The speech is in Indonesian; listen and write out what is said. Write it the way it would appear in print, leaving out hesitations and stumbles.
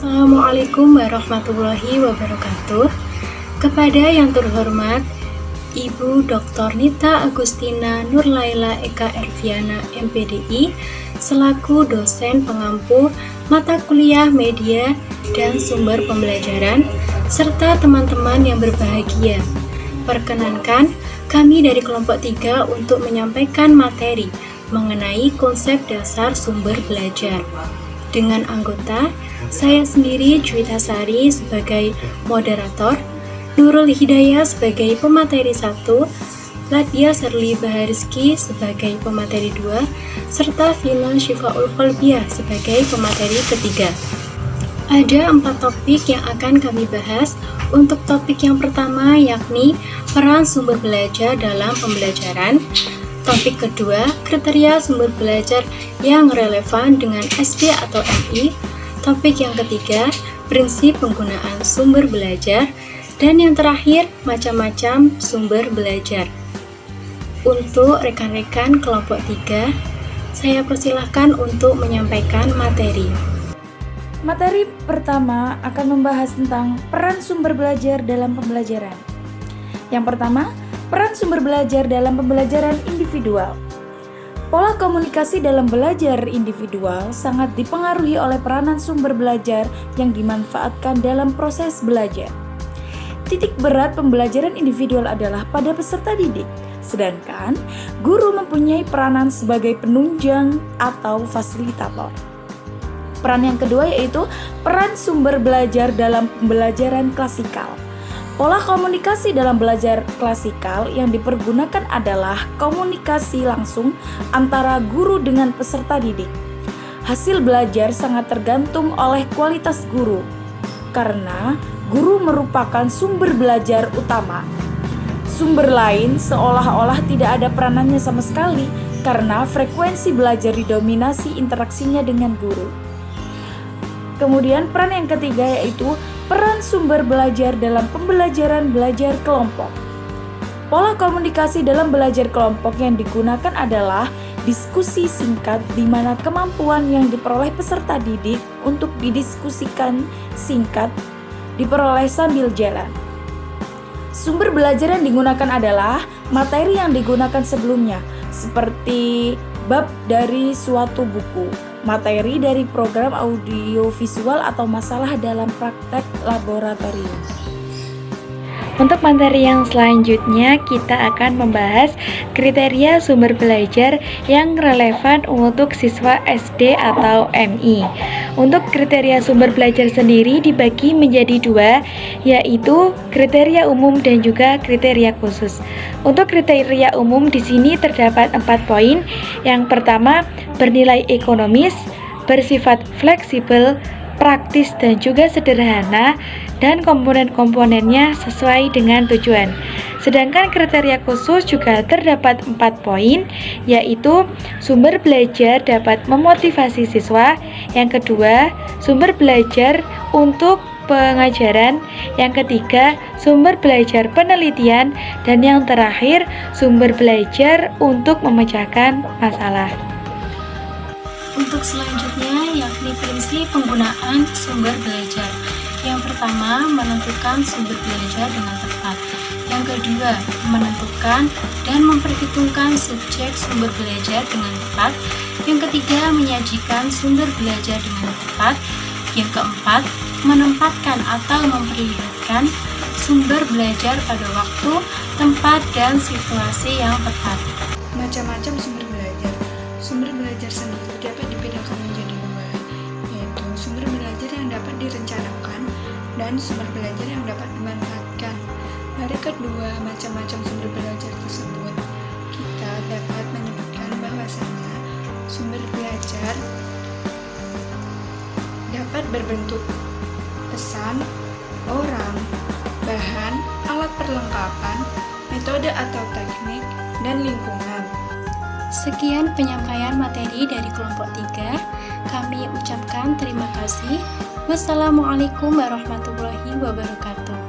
Assalamualaikum warahmatullahi wabarakatuh. Kepada yang terhormat Ibu Dr. Nita Agustina Nurlaila Eka Erviana MPDI selaku dosen pengampu mata kuliah media dan sumber pembelajaran serta teman-teman yang berbahagia. Perkenankan kami dari kelompok 3 untuk menyampaikan materi mengenai konsep dasar sumber belajar. Dengan anggota, saya sendiri Juwita Sari sebagai moderator, Nurul Hidayah sebagai pemateri 1, Ladia Serli Bahariski sebagai pemateri 2, serta Vina Syifaul Qalbiyah sebagai pemateri ketiga. Ada 4 topik yang akan kami bahas. Untuk topik yang pertama yakni peran sumber belajar dalam pembelajaran. Topik kedua, kriteria sumber belajar yang relevan dengan SD atau MI. Topik yang ketiga, prinsip penggunaan sumber belajar. Dan yang terakhir, macam-macam sumber belajar. Untuk rekan-rekan kelompok 3, saya persilahkan untuk menyampaikan materi. Materi pertama akan membahas tentang peran sumber belajar dalam pembelajaran. Yang pertama, peran sumber belajar dalam pembelajaran individual. Pola komunikasi dalam belajar individual sangat dipengaruhi oleh peranan sumber belajar yang dimanfaatkan dalam proses belajar. Titik berat pembelajaran individual adalah pada peserta didik, sedangkan guru mempunyai peranan sebagai penunjang atau fasilitator. Peran yang kedua yaitu peran sumber belajar dalam pembelajaran klasikal. Pola komunikasi dalam belajar klasikal yang dipergunakan adalah komunikasi langsung antara guru dengan peserta didik. Hasil belajar sangat tergantung oleh kualitas guru, karena guru merupakan sumber belajar utama. Sumber lain seolah-olah tidak ada peranannya sama sekali, karena frekuensi belajar didominasi interaksinya dengan guru. Kemudian peran yang ketiga yaitu peran sumber belajar dalam pembelajaran belajar kelompok. Pola komunikasi dalam belajar kelompok yang digunakan adalah diskusi singkat di mana kemampuan yang diperoleh peserta didik untuk didiskusikan singkat diperoleh sambil jalan. Sumber belajar yang digunakan adalah materi yang digunakan sebelumnya, seperti bab dari suatu buku, materi dari program audiovisual atau masalah dalam praktek laboratorium. Untuk materi yang selanjutnya kita akan membahas kriteria sumber belajar yang relevan untuk siswa SD atau MI. Untuk kriteria sumber belajar sendiri dibagi menjadi 2, yaitu kriteria umum dan juga kriteria khusus. Untuk kriteria umum di sini terdapat 4 poin. Yang pertama, bernilai ekonomis, bersifat fleksibel, praktis dan juga sederhana, dan komponen-komponennya sesuai dengan tujuan. Sedangkan kriteria khusus juga terdapat 4 poin, yaitu sumber belajar dapat memotivasi siswa, yang kedua, sumber belajar untuk pengajaran, yang ketiga, sumber belajar penelitian, dan yang terakhir, sumber belajar untuk memecahkan masalah. Untuk selanjutnya yakni prinsip penggunaan sumber belajar. Yang pertama, menentukan sumber belajar dengan tepat. Yang kedua, menentukan dan memperhitungkan subjek sumber belajar dengan tepat. Yang ketiga, menyajikan sumber belajar dengan tepat. Yang keempat, menempatkan atau memperlihatkan sumber belajar pada waktu, tempat, dan situasi yang tepat. Macam-macam sumber belajar. Sumber belajar sendiri dapat dibedakan menjadi 2, yaitu sumber belajar yang dapat direncanakan dan sumber belajar yang dapat dimanfaatkan. Dari kedua macam-macam sumber belajar tersebut, kita dapat menyebutkan bahwasanya sumber belajar dapat berbentuk pesan, orang, bahan, alat perlengkapan, metode atau teknik, dan lingkungan. Sekian penyampaian materi dari kelompok 3. Kami ucapkan terima kasih. Wassalamualaikum warahmatullahi wabarakatuh.